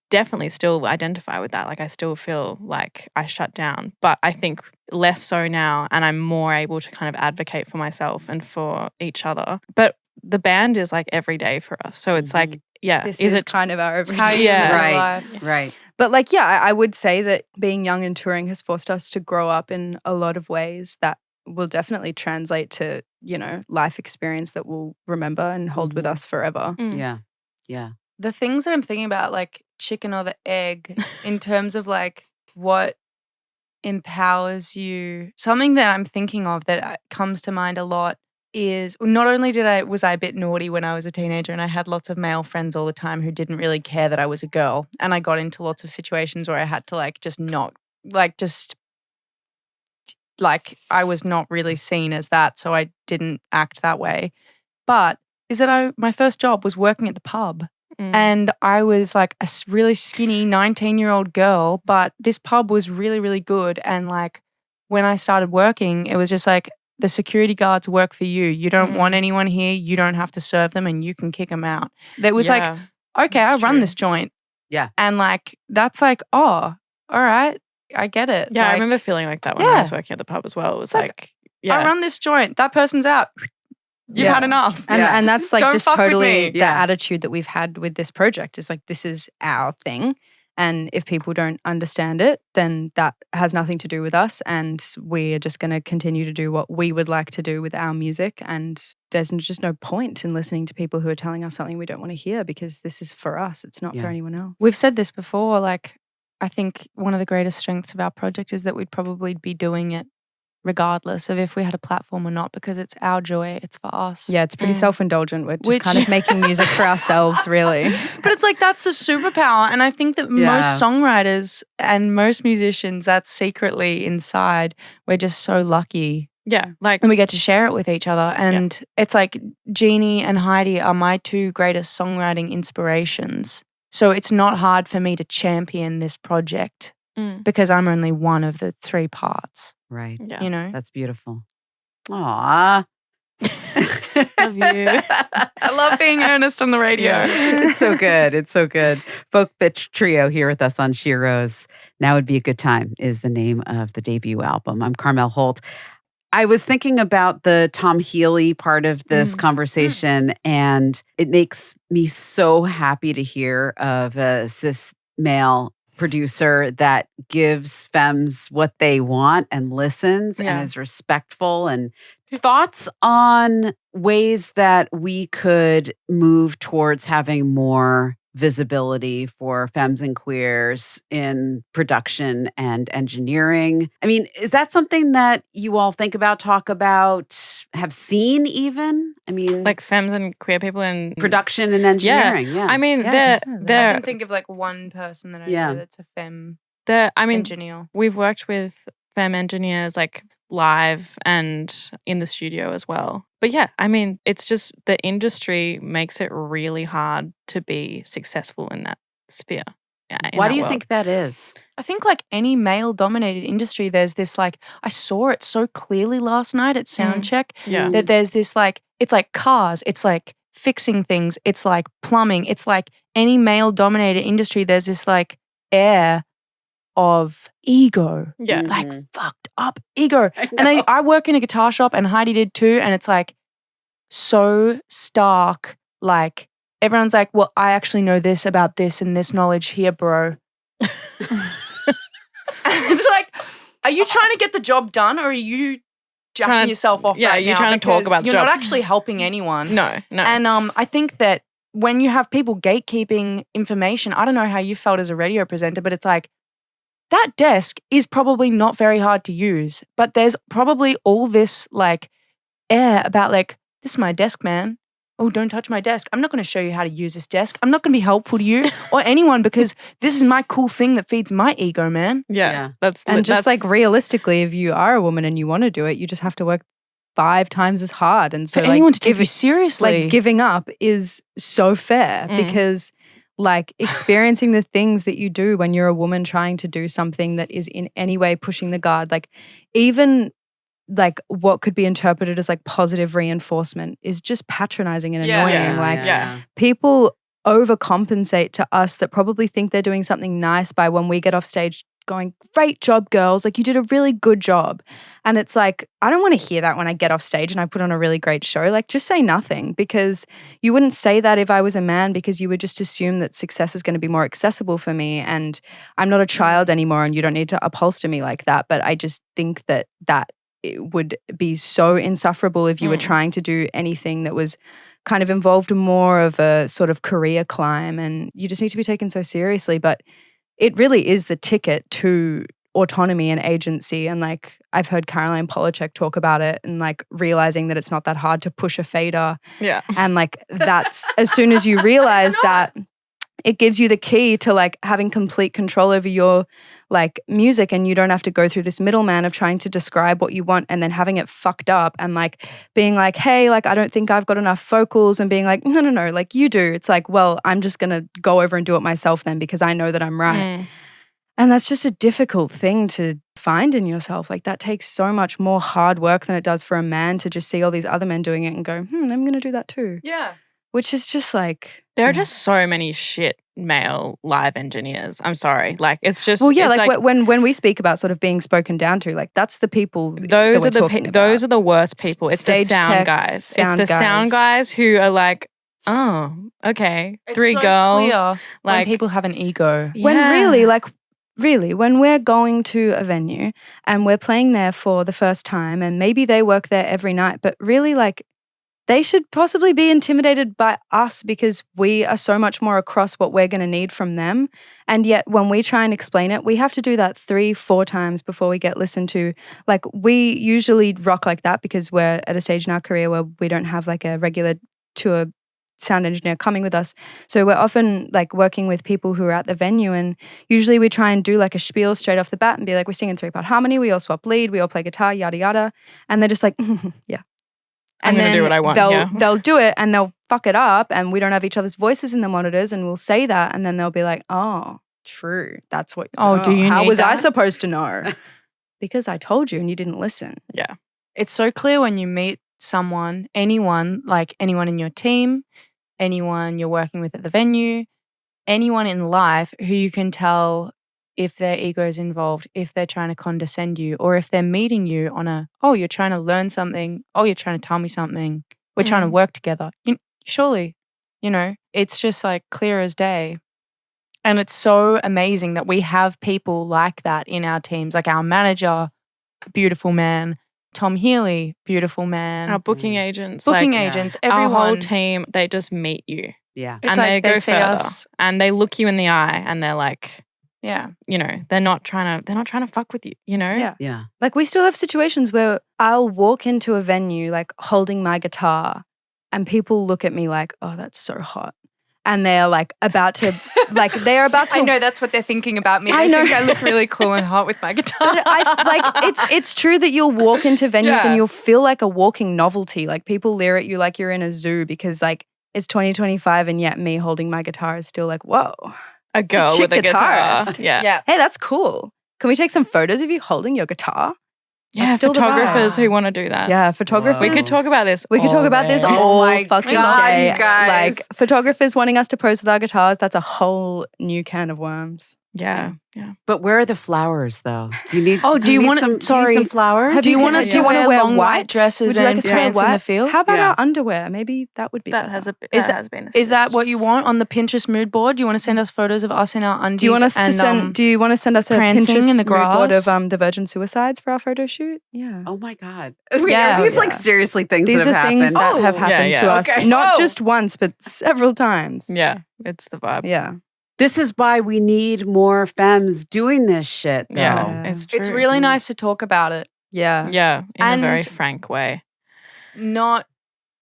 definitely still identify with that. Like I still feel like I shut down, but I think less so now, and I'm more able to kind of advocate for myself and for each other. But the band is like every day for us. So it's like, yeah, This is is it kind of our How everyday. you Yeah. live your Right. life. Right. But like, yeah, I would say that being young and touring has forced us to grow up in a lot of ways that will definitely translate to, you know, life experience that we'll remember and hold with Mhm. us forever. Yeah. Yeah. The things that I'm thinking about, like chicken or the egg, in terms of like what empowers you, something that I'm thinking of that comes to mind a lot is not only was I a bit naughty when I was a teenager, and I had lots of male friends all the time who didn't really care that I was a girl, and I got into lots of situations where I had to like just not like I was not really seen as that, so I didn't act that way. But is that my first job was working at the pub. And I was like a really skinny 19-year-old girl, but this pub was really, really good. And like when I started working, it was just like the security guards work for you. You don't want anyone here. You don't have to serve them, and you can kick them out. That was like, okay, I that's run true. this joint. Yeah. And like, that's like, oh, all right, I get it. Yeah, I Like, remember feeling like that when I was working at the pub as well. It was like, I run this joint. That person's out. You've Yeah. had enough. And that's like Don't just fuck with totally me. the Yeah. attitude that we've had with this project is like, this is our thing. And if people don't understand it, then that has nothing to do with us. And we are just going to continue to do what we would like to do with our music. And there's just no point in listening to people who are telling us something we don't want to hear, because this is for us. It's not for Yeah. anyone else. We've said this before, like, I think one of the greatest strengths of our project is that we'd probably be doing it regardless of if we had a platform or not, because it's our joy, it's for us. Yeah, it's pretty self-indulgent. We're just Which- kind of making music for ourselves, really. But it's like that's the superpower. And I think that Yeah. most songwriters and most musicians, that's secretly inside. We're just so lucky. Yeah, like And we get to share it with each other. And it's like Jeannie and Heidi are my two greatest songwriting inspirations. So it's not hard for me to champion this project because I'm only one of the three parts, Right. yeah. you know? That's beautiful. Aw. Love you. I love being earnest on the radio. It's so good. It's so good. Folk Bitch Trio here with us on SHEROES. Now Would Be a Good Time is the name of the debut album. I'm Carmel Holt. I was thinking about the Tom Healy part of this conversation, and it makes me so happy to hear of a cis male producer that gives femmes what they want and listens and is respectful. And thoughts on ways that we could move towards having more visibility for femmes and queers in production and engineering. I mean, is that something that you all think about, talk about, have seen even? I mean, like femmes and queer people in production and engineering. Yeah. I mean, Yeah, I they're can think of like one person that I know that's a femme engineer. we've worked with femme engineers like live and in the studio as well. But yeah, I mean, it's just the industry makes it really hard to be successful in that sphere. Why do you think that is? I think like any male-dominated industry, there's this like, I saw it so clearly last night at Soundcheck, that there's this like, it's like cars, it's like fixing things, it's like plumbing, it's like any male-dominated industry, there's this like air of ego. Yeah. Like fucked up ego. And I work in a guitar shop and Heidi did too. And it's like so stark. Like everyone's like, well, I actually know this about this and this knowledge here, bro. It's like, are you trying to get the job done or are you jacking yourself off right you're now? trying to talk about the you're job. not actually helping anyone. No. And I think that when you have people gatekeeping information, I don't know how you felt as a radio presenter, but it's like, that desk is probably not very hard to use, but there's probably all this like air about like, this is my desk, man. Oh, don't touch my desk. I'm not going to show you how to use this desk. I'm not going to be helpful to you or anyone because this is my cool thing that feeds my ego, man. Yeah. That's like realistically, if you are a woman and you want to do it, you just have to work 5 times as hard. And so for anyone to take you seriously, like giving up is so fair because like experiencing the things that you do when you're a woman trying to do something that is in any way pushing the guard, like even like what could be interpreted as like positive reinforcement is just patronizing and annoying. People overcompensate to us that probably think they're doing something nice by when we get off stage going, great job, girls. Like you did a really good job. And it's like, I don't want to hear that when I get off stage and I put on a really great show. Like just say nothing because you wouldn't say that if I was a man because you would just assume that success is going to be more accessible for me. And I'm not a child anymore and you don't need to upholster me like that. But I just think that it would be so insufferable if you were trying to do anything that was kind of involved more of a sort of career climb and you just need to be taken so seriously. But it really is the ticket to autonomy and agency. And like I've heard Caroline Polachek talk about it and like realizing that it's not that hard to push a fader. Yeah. And like that's as soon as you realize that, it gives you the key to like having complete control over your like music and you don't have to go through this middleman of trying to describe what you want and then having it fucked up and like being like, hey, like I don't think I've got enough vocals and being like, no, like you do. It's like, well, I'm just going to go over and do it myself then because I know that I'm right. And that's just a difficult thing to find in yourself. Like that takes so much more hard work than it does for a man to just see all these other men doing it and go, I'm going to do that too. Yeah. Which is just like... There are just so many shit male live engineers. I'm sorry. Like, it's just... Well, yeah, like when we speak about sort of being spoken down to, like, that's the people those are the worst people. It's the sound guys. It's the sound guys who are like, oh, okay, it's 3 so girls. Clear like, when people have an ego. When really, when we're going to a venue and we're playing there for the first time and maybe they work there every night, but really, like, they should possibly be intimidated by us because we are so much more across what we're going to need from them. And yet when we try and explain it, we have to do that 3-4 times before we get listened to. Like we usually rock like that because we're at a stage in our career where we don't have like a regular tour sound engineer coming with us. So we're often like working with people who are at the venue and usually we try and do like a spiel straight off the bat and be like, we're singing 3-part harmony, we all swap lead, we all play guitar, yada, yada. And they're just like, yeah. I'm going to do what I want. They'll do it and they'll fuck it up and we don't have each other's voices in the monitors and we'll say that and then they'll be like, oh, true. That's what. Do you how need was that? I supposed to know? Because I told you and you didn't listen. Yeah. It's so clear when you meet someone, anyone, like anyone in your team, anyone you're working with at the venue, anyone in life who you can tell if their ego is involved, if they're trying to condescend you, or if they're meeting you on a, oh, you're trying to learn something, oh, you're trying to tell me something, we're trying to work together. Surely, it's just like clear as day. And it's so amazing that we have people like that in our teams, like our manager, beautiful man, Tom Healy, beautiful man. Our booking agents. Agents, everyone. Our whole team, they just meet you. Yeah. It's And like they go see further. us. And they look you in the eye and they're like, Yeah. they're not trying to fuck with you, Yeah. Yeah. Like we still have situations where I'll walk into a venue like holding my guitar and people look at me like, oh, that's so hot. And they're like about to, I know that's what they're thinking about me. I They know. think I look really cool and hot with my guitar. It's true that you'll walk into venues Yeah. and you'll feel like a walking novelty. Like people leer at you like you're in a zoo because like it's 2025 and yet me holding my guitar is still like, whoa. a girl chick with a guitar. guitarist. Yeah. Yeah. Hey, that's cool. Can we take some photos of you holding your guitar? Yeah, That's still the photographers vibe. who want to do that. Yeah, photographers. We could talk about this. We could talk all about this day. all my fucking God, day. you guys. Like photographers wanting us to pose with our guitars, that's a whole new can of worms. Yeah. Yeah. But where are the flowers, though? Do you need? Oh, do you need want- some? Do you sorry. need some flowers? Do you want us Yeah. to wanna wear long white dresses Would you like and us to wear prance in white? the field? How about Yeah. our underwear? Maybe that would be That better. has Is that- has been a Is that suggestion. what you want on the Pinterest mood board? Do you want to send us photos of us in our undies? Do you want us to and, send? Do you want to send us a prancing Pinterest in the mood board grass? of the Virgin Suicides for our photo shoot? Yeah. Oh my God! Wait, Yeah. are these like Yeah. seriously things These that are have things happened? that have Oh, happened yeah, to yeah. us, Okay. not Whoa. just once, but several times. Yeah. It's the vibe. Yeah. This is why we need more femmes doing this shit. Though. Yeah. Yeah. It's true. It's really nice to talk about it. Yeah. Yeah. In a very And- frank way.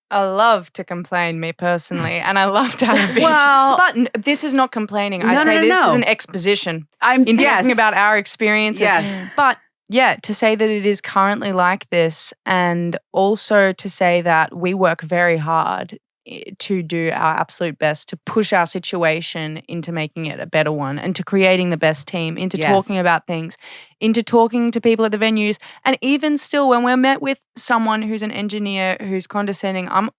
I love to complain, me personally, and I love to have a bitch. Well- but this is not complaining. No, I'd no, say no, this no. is an exposition I'm in yes. talking about our experiences. Yes. But yeah, to say that it is currently like this, and also to say that we work very hard to do our absolute best to push our situation into making it a better one, and to creating the best team, into Yes. talking about things, into talking to people at the venues. And even still, when we're met with someone who's an engineer who's condescending, We're gonna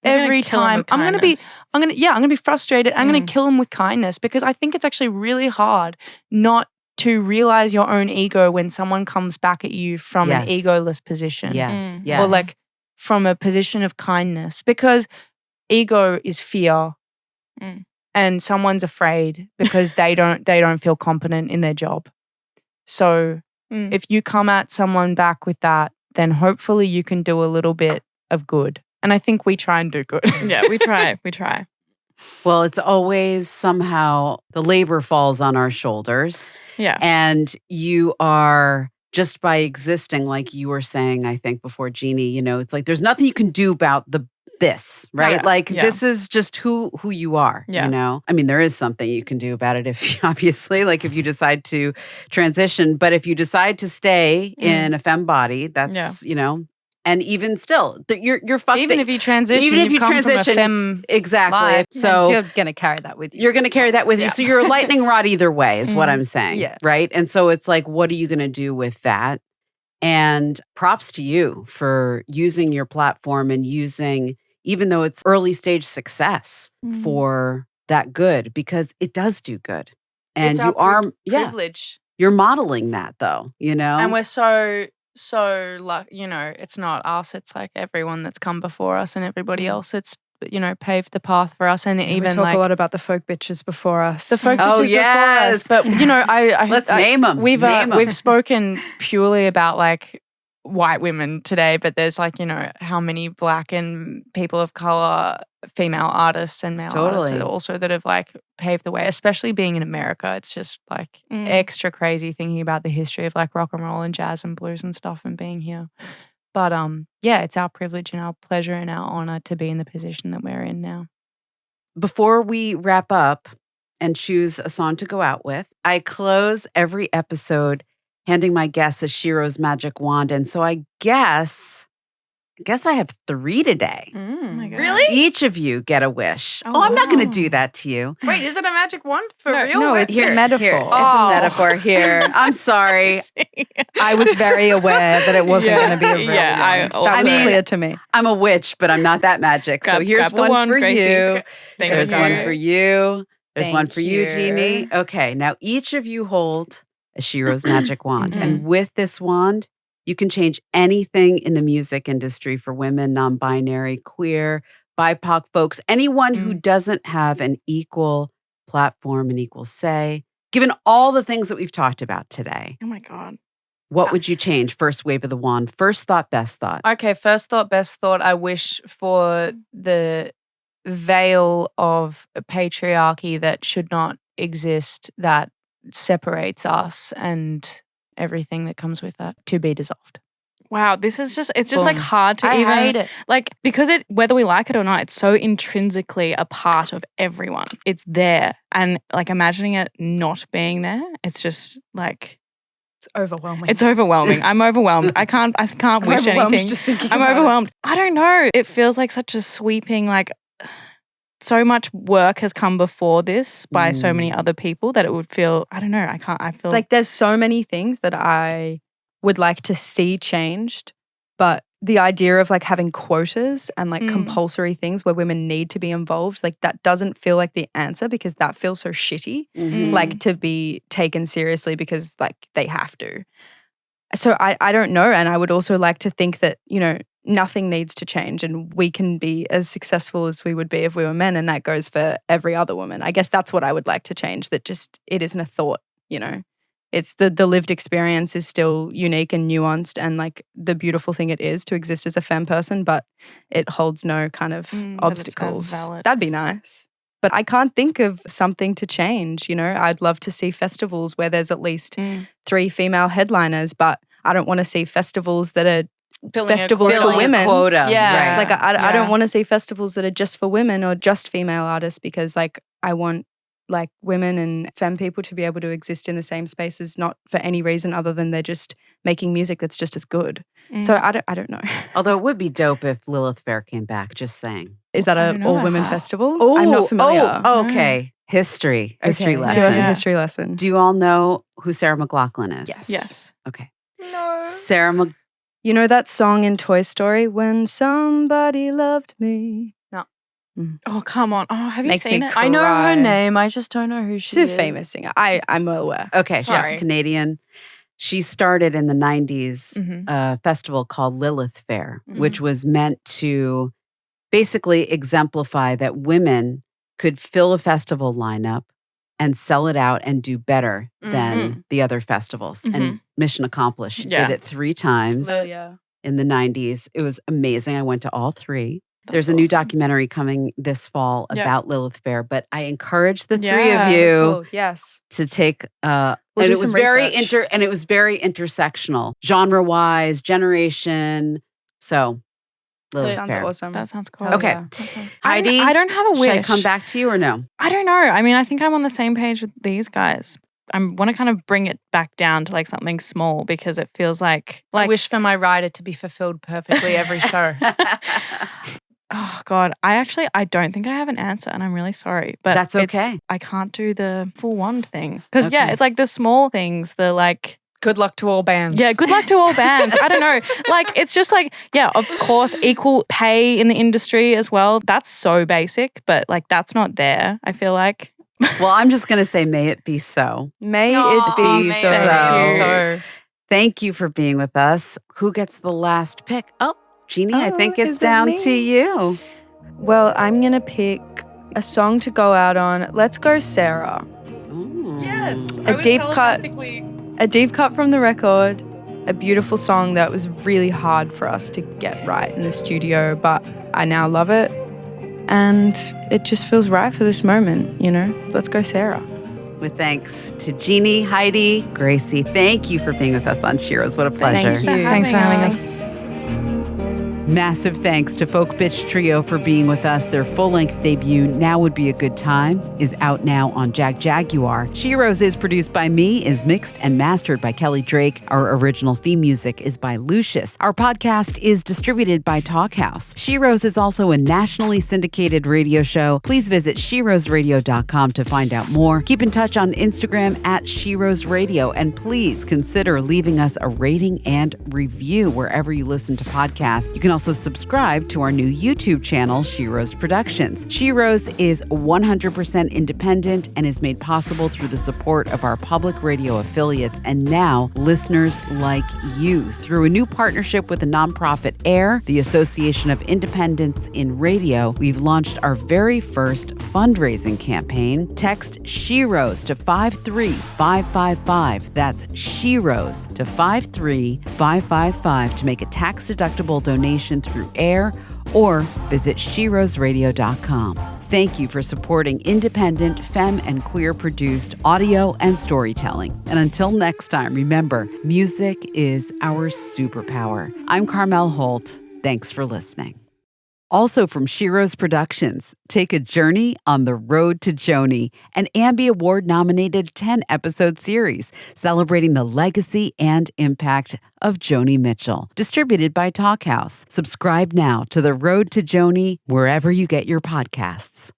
every kill 'em time with I'm gonna be frustrated. I'm gonna Mm. kill them with kindness, because I think it's actually really hard not to realize your own ego when someone comes back at you from an Yes. egoless position. Yes. Mm. Yes. Or like from a position of kindness, because ego is fear. Mm. And someone's afraid because they don't feel competent in their job. So Mm. if you come at someone back with that, then hopefully you can do a little bit of good. And I think we try and do good. Yeah, we try. We try. Well, it's always somehow the labor falls on our shoulders. Yeah. And you are just by existing, like you were saying, I think before, Jeannie, it's like there's nothing you can do about this, right? Yeah, Like yeah. this is just who you are, Yeah. I mean, there is something you can do about it if obviously, like if you decide to transition, but if you decide to stay in a femme body, that's, and even still, you're fucked. Even if you transition, Even if you've you come from a transition, femme exactly. life. So you're gonna carry that with you. you're going to carry that with you. Yeah. So you're a lightning rod either way is what I'm saying. Yeah. Right. And so it's like, what are you going to do with that? And props to you for using your platform and using, even though it's early stage success for that good, because it does do good. And It's you our are, privilege. you're modeling that though, And we're so like, it's not us, it's like everyone that's come before us and everybody else. It's, paved the path for us. And we even talk like a lot about the folk bitches before us. the folk Oh, bitches yes. before us. But, I Let's name them. We've spoken purely about like white women today, but there's like, how many Black and people of color, female artists and male Totally. artists also that have like paved the way, especially being in America. It's just like extra crazy thinking about the history of like rock and roll and jazz and blues and stuff and being here. But yeah, it's our privilege and our pleasure and our honor to be in the position that we're in now. Before we wrap up and choose a song to go out with, I close every episode handing my guests a SHEROES magic wand. And so I guess I guess I have 3 today. Oh my God. Really? Each of you get a wish. Oh, I'm not going to wow. do that to you. Wait, is it a magic wand for No, real? No, it's a metaphor. Here, it's a metaphor here. I'm sorry. I was very aware that it wasn't Yeah. going to be a real Yeah, wand. I That was also- clear to me. I'm a witch, but I'm not that magic. So Grab here's the one wand, for Gracie. you. Okay. Thank There's you. one for you. There's Thank one for you, you. Jeannie. Okay, now each of you hold a SHEROES magic wand. Mhm. And with this wand, you can change anything in the music industry for women, non-binary, queer, BIPOC folks, anyone who doesn't have an equal platform and equal say. Given all the things that we've talked about today, Oh my God. what would you change? First wave of the wand. First thought, best thought. Okay, first thought, best thought. I wish for the veil of patriarchy that should not exist, that separates us and everything that comes with that, to be dissolved. Wow, it's just like Boom. hard to I even hate it. like, because whether we like it or not, it's so intrinsically a part of everyone. It's there. And like imagining it not being there, it's just like, It's overwhelming. it's overwhelming. I'm overwhelmed. I can't I'm wish overwhelmed anything. just thinking I'm about it. overwhelmed. I don't know. It feels like such a sweeping, like, so much work has come before this by so many other people that it would feel, I don't know. I feel Like there's so many things that I would like to see changed, but the idea of like having quotas and like compulsory things where women need to be involved, like that doesn't feel like the answer, because that feels so shitty, like to be taken seriously because like they have to. So I don't know. And I would also like to think that, you know, nothing needs to change and we can be as successful as we would be if we were men, and that goes for every other woman. I guess that's what I would like to change, that just it isn't a thought, you know. It's the lived experience is still unique and nuanced, and like the beautiful thing it is to exist as a femme person, but it holds no kind of that it's obstacles. valid. That'd be nice. But I can't think of something to change, you know. I'd love to see festivals where there's at least 3 female headliners, but I don't want to see festivals that are festivals for Filling a women. quota. Yeah. Right. Like I Yeah. don't want to see festivals that are just for women or just female artists, because like I want like women and femme people to be able to exist in the same spaces, not for any reason other than they're just making music that's just as good. So I don't know. Although it would be dope if Lilith Fair came back, just saying. Is that I a don't know all about women that. festival? I'm not familiar. Oh, okay. History Okay, lesson. give us a Yeah. history lesson. Do you all know who Sarah McLachlan is? Yes. Yes. Okay. No. Sarah You know that song in Toy Story, When Somebody Loved Me? Oh, come on. Oh, have you Makes seen me it? cry. I know Right. her name. I just don't know who she She's a is. famous singer. I'm well aware. Okay, Sorry. she's Canadian. She started in the 90s Mhm. a festival called Lilith Fair, which was meant to basically exemplify that women could fill a festival lineup and sell it out and do better than the other festivals. And mission accomplished. She Yeah. did it 3 times yeah. in the 90s. It was amazing. I went to all 3. There's a That's new awesome. documentary coming this fall Yeah. about Lilith Fair, but I encourage the 3 Yeah. of you Oh, yes. to take We'll and do it was some very research. and it was very intersectional, genre-wise, generation. So Lilith Sounds Fair. awesome. That sounds cool. Hell Okay. yeah. Heidi, I don't have a wish. should I come back to you or no? I don't know. I mean, I think I'm on the same page with these guys. I want to kind of bring it back down to like something small, because it feels like I wish for my rider to be fulfilled perfectly every show. oh God, I don't think I have an answer, and I'm really sorry. But That's okay. I can't do the full wand thing, because Okay. it's like the small things, the like. Good luck to all bands. Yeah, good luck to all bands. I don't know. Like, it's just like, yeah, of course, equal pay in the industry as well. That's so basic, but like that's not there, I feel like. Well, I'm just going to say, may it be so. May Aw, it be may so. it be so. Thank you for being with us. Who gets the last pick? Oh, Jeannie, I Oh, think it's is it down me? to you. Well, I'm going to pick a song to go out on. Let's go, Sarah. Ooh. A deep cut. A deep cut from the record. A beautiful song that was really hard for us to get right in the studio, but I now love it. And it just feels right for this moment, you know? Let's go, Sarah. With thanks to Jeannie, Heidi, Gracie. Thank you for being with us on SHEROES. What a pleasure. Thank you. Thanks for having us. Massive thanks to Folk Bitch Trio for being with us. Their full-length debut, Now Would Be a Good Time, is out now on Jagjaguar. SHEROES is produced by me, is mixed and mastered by Kelly Drake. Our original theme music is by Lucius. Our podcast is distributed by Talkhouse. SHEROES is also a nationally syndicated radio show. Please visit SHEROESradio.com to find out more. Keep in touch on Instagram at SHEROES Radio, and please consider leaving us a rating and review wherever you listen to podcasts. You can also subscribe to our new YouTube channel, SHEROES Productions. SHEROES is 100% independent and is made possible through the support of our public radio affiliates and now listeners like you. Through a new partnership with the nonprofit AIR, the Association of Independents in Radio, we've launched our very first fundraising campaign. Text SHEROES to 53555. That's SHEROES to 53555 to make a tax-deductible donation through AIR or visit SHEROESradio.com. Thank you for supporting independent, femme, and queer-produced audio and storytelling. And until next time, remember, music is our superpower. I'm Carmel Holt. Thanks for listening. Also from SHEROES Productions, take a journey on the road to Joni, an Ambie Award-nominated 10-episode series celebrating the legacy and impact of Joni Mitchell. Distributed by Talkhouse. Subscribe now to The Road to Joni wherever you get your podcasts.